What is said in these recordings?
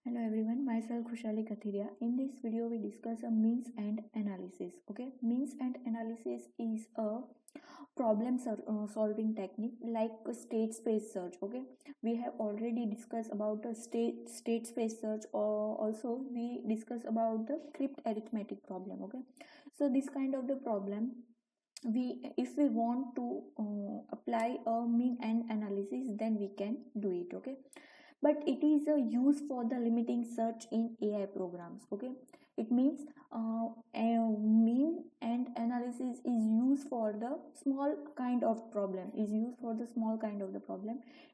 Hello everyone, myself Khushali Kathiria. In this video, we discuss a means and analysis. Okay, means and analysis is a solving technique like a state space search. Okay, we have already discussed about the state space search, or also we discuss about the crypt arithmetic problem. Okay, so this kind of the problem, if we want to apply a mean and analysis, then we can do it. Okay, but it is a use for the limiting search in AI programs. Okay, it means a mean and analysis is used for the small kind of problem,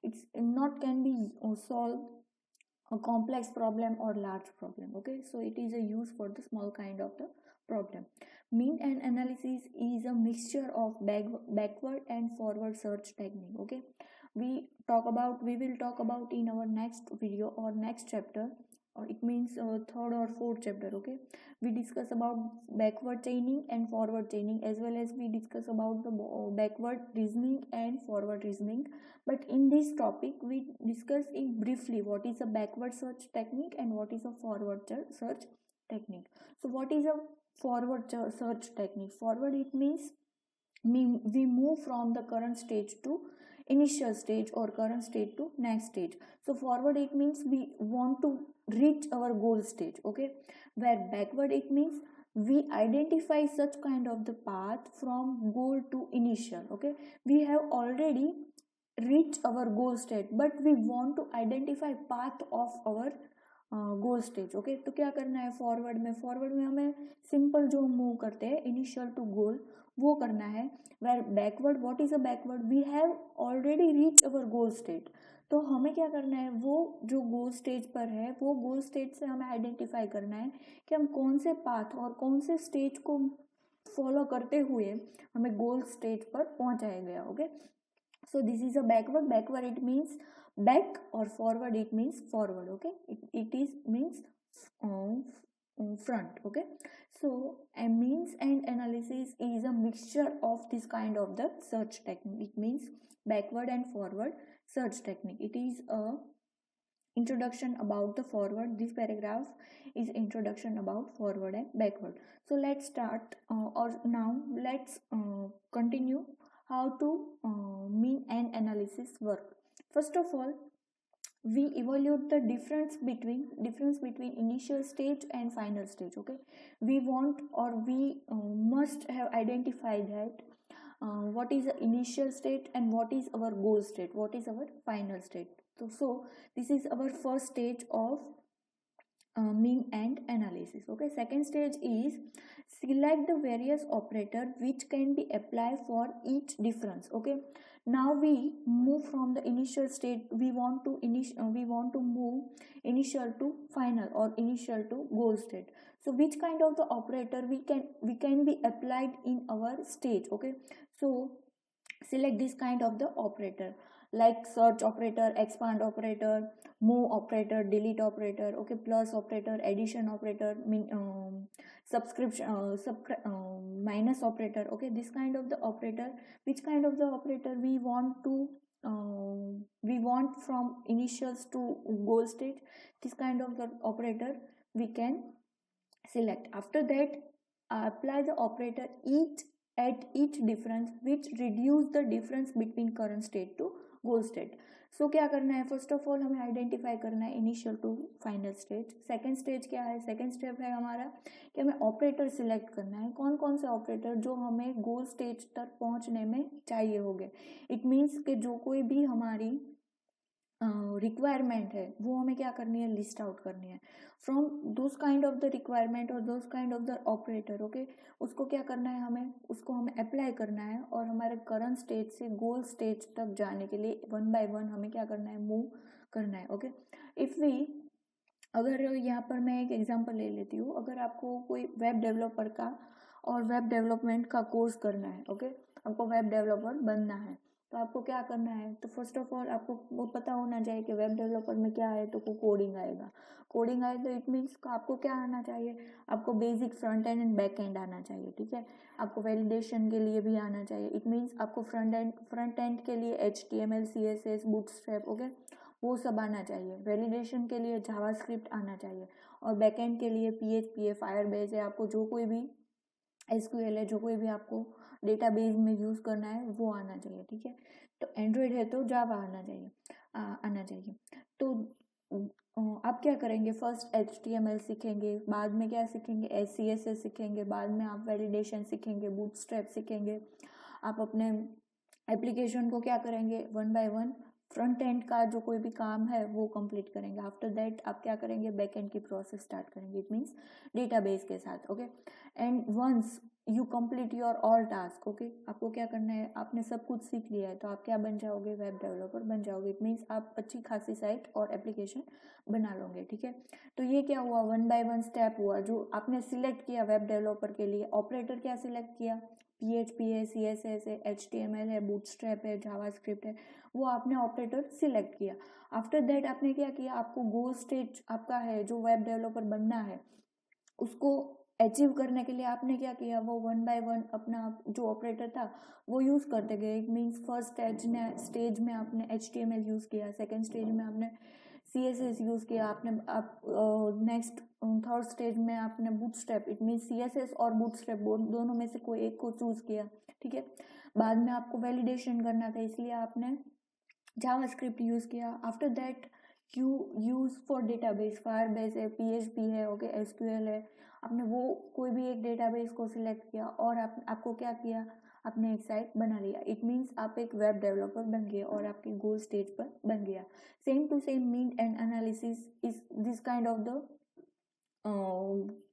it's not can be solve a complex problem or large problem. Okay, so it is a use for the small kind of the problem. Mean and analysis is a mixture of backward and forward search technique. Okay, we will talk about in our next video or next chapter, or it means third or fourth chapter. Okay, we discuss about backward chaining and forward chaining, as well as we discuss about the backward reasoning and forward reasoning. But in this topic, we discuss in briefly what is a backward search technique and what is a forward search technique. So what is a forward search technique? Forward, it means we move from the current stage to initial stage or current state to next stage. So forward, it means we want to reach our goal stage. Okay, where backward, it means we identify such kind of the path from goal to initial. Okay, we have already reach our goal state, but we want to identify path of our goal stage. Okay, तो क्या करना है forward में हमें simple जो move करते हैं initial to गोल वो करना है. Where backward, what is a backward, we have already reach our goal state. तो हमें क्या करना है, वो जो गोल स्टेज पर है वो गोल स्टेज से हमें आइडेंटिफाई करना है कि हम कौन से पाथ और कौन से स्टेज को फॉलो करते हुए हमें गोल स्टेज पर पहुंचाया गया. Okay, so this is a backward it means back, or forward it means forward. Okay, it is means front. Okay, so a means and analysis is a mixture of this kind of the search technique. It means backward and forward search technique. It is a introduction about the forward. This paragraph is introduction about forward and backward. So let's start, or now let's continue how to mean and analysis work. First of all, we evaluate the difference between initial stage and final stage. Okay, we want, or we must have identified that what is the initial state and what is our goal state, what is our final state. So this is our first stage of mean and analysis. Okay, second stage is select the various operator which can be applied for each difference. Okay, now we move from the initial state, we want to move initial to final or initial to goal state. So which kind of the operator we can be applied in our stage. Okay, so select this kind of the operator like search operator, expand operator, move operator, delete operator. Okay, plus operator, addition operator, subscription minus operator. Okay, this kind of the operator, which kind of the operator we want to we want from initials to goal state, this kind of the operator we can select. After that, apply the operator at each difference which reduce the difference between current state to goal state. So क्या करना है, first of all हमें identify करना है initial to final stage. Second stage क्या है, second step है हमारा कि हमें ऑपरेटर सिलेक्ट करना है, कौन कौन से ऑपरेटर जो हमें गोल स्टेज तक पहुंचने में चाहिए होंगे. इट मीन्स कि जो कोई भी हमारी रिक्वायरमेंट है वो हमें क्या करनी है, लिस्ट आउट करनी है from those kind of the requirement और those kind of the operator. Okay, उसको क्या करना है, हमें अप्लाई करना है और हमारे करंट स्टेज से गोल स्टेज तक जाने के लिए वन बाय वन हमें क्या करना है, मूव करना है. ओके, इफ वी, अगर यहाँ पर मैं एक एग्जांपल ले लेती हूँ, अगर आपको कोई वेब डेवलपर का और वेब डेवलपमेंट का कोर्स करना है. ओके, आपको वेब डेवलपर बनना है, तो आपको क्या करना है, तो फर्स्ट ऑफ ऑल आपको वो पता होना चाहिए कि वेब डेवलपर में क्या है. तो कोडिंग आएगा, कोडिंग आए तो इट मीन्स आपको क्या आना चाहिए, आपको basic front end and back and आना चाहिए. ठीक है, आपको वैलिडेशन के लिए भी आना चाहिए. इट मीन्स आपको फ्रंट एंड के लिए HTML, CSS, बूटस्ट्रैप, ओके, वो सब आना चाहिए। वैलिडेशन के लिए जावास्क्रिप्ट आना चाहिए, और बैकएंड के लिए PHP है, फायरबेस है, आपको जो कोई भी SQL है, जो कोई भी आपको डेटाबेस में यूज़ करना है वो आना चाहिए, ठीक है। तो एंड्रॉयड है तो जावा आना चाहिए, आना चाहिए। तो आप क्या करेंगे, फर्स्ट HTML सीखेंगे, बाद में क्या सीखेंगे, CSS सीखेंगे, बाद में आप वैलिडेशन सीखेंगे, बूटस्ट्रैप सीखेंगे। आप अपने एप्लीकेशन को क्या करेंगे, one by one front end का जो कोई भी काम है वो कंप्लीट करेंगे। आफ्टर दैट आप क्या करेंगे, बैक एंड की प्रोसेस स्टार्ट करेंगे, इट मीन्स डेटाबेस के साथ, okay. And once you complete your all task, okay, आपको क्या करना है, आपने सब कुछ सीख लिया है तो आप क्या बन जाओगे, वेब डेवलपर बन जाओगे। इट मीन्स आप अच्छी खासी साइट और एप्लीकेशन बना लोगे, ठीक है। तो ये क्या हुआ, वन बाय वन स्टेप हुआ। जो आपने सिलेक्ट किया वेब डेवलपर के लिए ऑपरेटर, क्या सिलेक्ट किया, PHP है, CSS है, HTML है, बूटस्ट्रैप है, जावास्क्रिप्ट है, वो आपने ऑपरेटर सिलेक्ट किया। आफ्टर दैट आपने क्या किया, आपको गोल स्टेज आपका है जो वेब डेवलपर बनना है उसको अचीव करने के लिए आपने क्या किया, वो वन बाय वन अपना जो ऑपरेटर था वो यूज़ करते गए। इट मीन्स फर्स्ट स्टेज में आपने HTML यूज़ किया, सेकेंड स्टेज में आपने CSS यूज़ किया, आपने आप नेक्स्ट थर्ड स्टेज में आपने बूटस्ट्रैप, इट मीन्स CSS और बूटस्ट्रैप दोनों में से कोई एक को चूज़ किया, ठीक है। बाद में आपको वैलिडेशन करना था, इसलिए आपने जावास्क्रिप्ट यूज़ किया। After that you use for database, Firebase है, PHP है, ओके, SQL है, आपने वो कोई भी एक डेटाबेस को सिलेक्ट किया और आपको क्या किया, आपने एक साइट बना लिया। इट मीन्स आप एक वेब डेवलपर बन गए और आपके गोल स्टेज पर बन गया। Same to same mean and analysis is this kind of the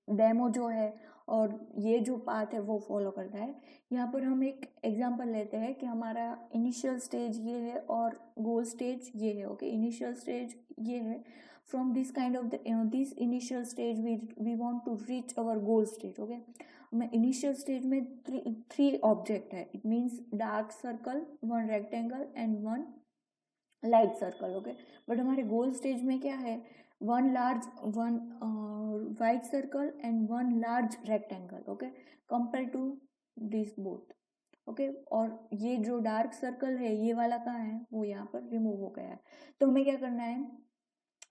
demo जो है और ये जो पाथ है वो फॉलो करता है। यहाँ पर हम एक एग्जांपल लेते हैं कि हमारा इनिशियल स्टेज ये है और गोल स्टेज ये है, ओके। इनिशियल स्टेज ये है, from this kind of the this initial stage we want to reach our goal stage, okay. मैं इनिशियल स्टेज में थ्री ऑब्जेक्ट है, it means dark circle, one rectangle and one light circle, okay. But हमारे goal stage में क्या है, one large one white circle and one large rectangle, okay, compare to this both, okay. और ये जो dark circle है ये वाला कहाँ है, वो यहाँ पर रिमूव हो गया है। तो हमें क्या करना है,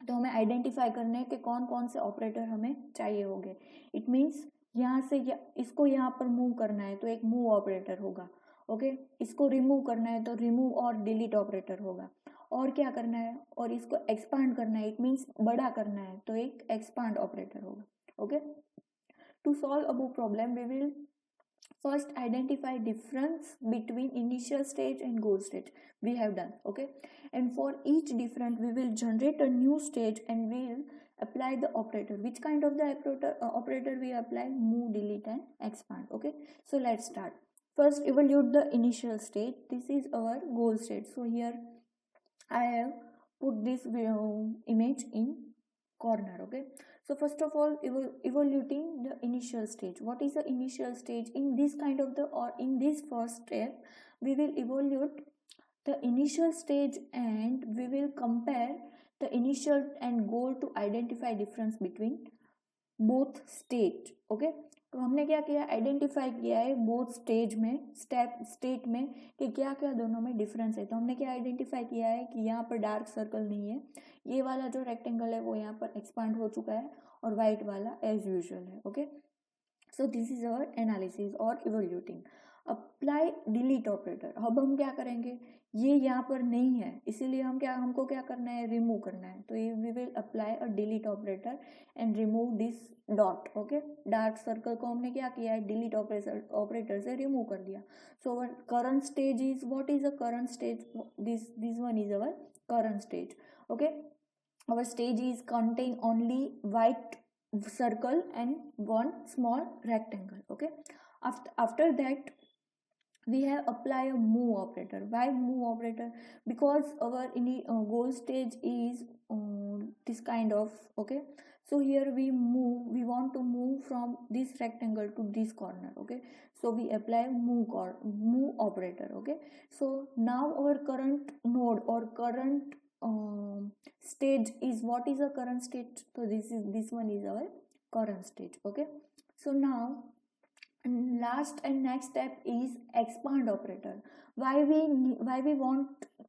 तो हमें आइडेंटिफाई करना है कि कौन कौन से ऑपरेटर हमें चाहिए होंगे। इट मीन्स यहाँ से इसको यहाँ पर मूव करना है तो एक मूव ऑपरेटर होगा, ओके। इसको रिमूव करना है तो रिमूव और डिलीट ऑपरेटर होगा। और क्या करना है, और इसको एक्सपांड करना है, इट मीन्स बड़ा करना है तो एक एक्सपांड ऑपरेटर होगा, okay. To solve above problem we will first identify difference between initial stage and goal stage, we have done, okay. And for each different we will generate a new stage and we'll apply the operator. Which kind of the operator we apply, move, delete and expand, okay. So let's start. First evaluate the initial stage, this is our goal stage. So here I have put this image in corner, okay. So first of all, evaluating the initial stage. What is the initial stage in this kind of the, or in this first step we will evaluate the initial stage and we will compare the initial and goal to identify difference between both stage, okay. तो हमने क्या किया, identify किया है both stage में, state में कि क्या क्या दोनों में डिफरेंस है। तो हमने क्या आइडेंटिफाई किया है कि यहाँ पर डार्क सर्कल नहीं है, ये वाला जो रेक्टेंगल है वो यहाँ पर एक्सपांड हो चुका है और वाइट वाला एज यूजुअल है, okay. So this is our analysis और इवोल्यूटिंग। अप्लाई डिलीट ऑपरेटर, अब हम क्या करेंगे, ये यहाँ पर नहीं है इसीलिए हमको क्या करना है, रिमूव करना है। तो ये we will apply a delete operator and remove this dot, okay. Dark circle को हमने क्या किया है, डिलीट ऑपरेटर से रिमूव कर दिया। So our current stage is, what is a current stage, this one is our current stage, okay. Our stage is contain only white circle and one small rectangle, okay. After that we have apply a move operator. Why move operator, because our goal stage is this kind of, okay. So here we want to move from this rectangle to this corner, okay. So we apply move operator, okay. So now our current node or current stage is, what is the current stage, so this one is our current stage, okay. So now And last and next step is expand operator. Why we want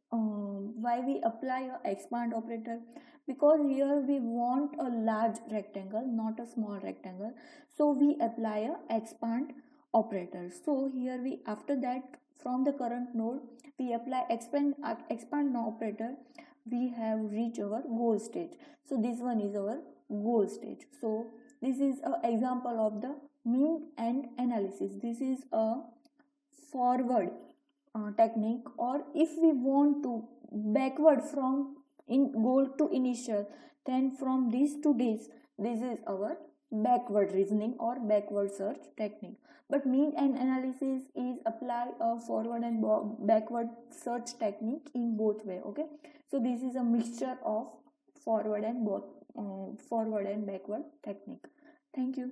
why we apply a expand operator? Because here we want a large rectangle, not a small rectangle, so we apply a expand operator. So here we, after that, from the current node we apply expand operator, we have reached our goal stage. So this one is our goal stage. So this is an example of the mean and analysis. This is a forward technique, or if we want to backward from in goal to initial, then from this to this is our backward reasoning or backward search technique. But mean and analysis is apply a forward and backward search technique in both way. Okay, so this is a mixture of forward and backward technique. Thank you.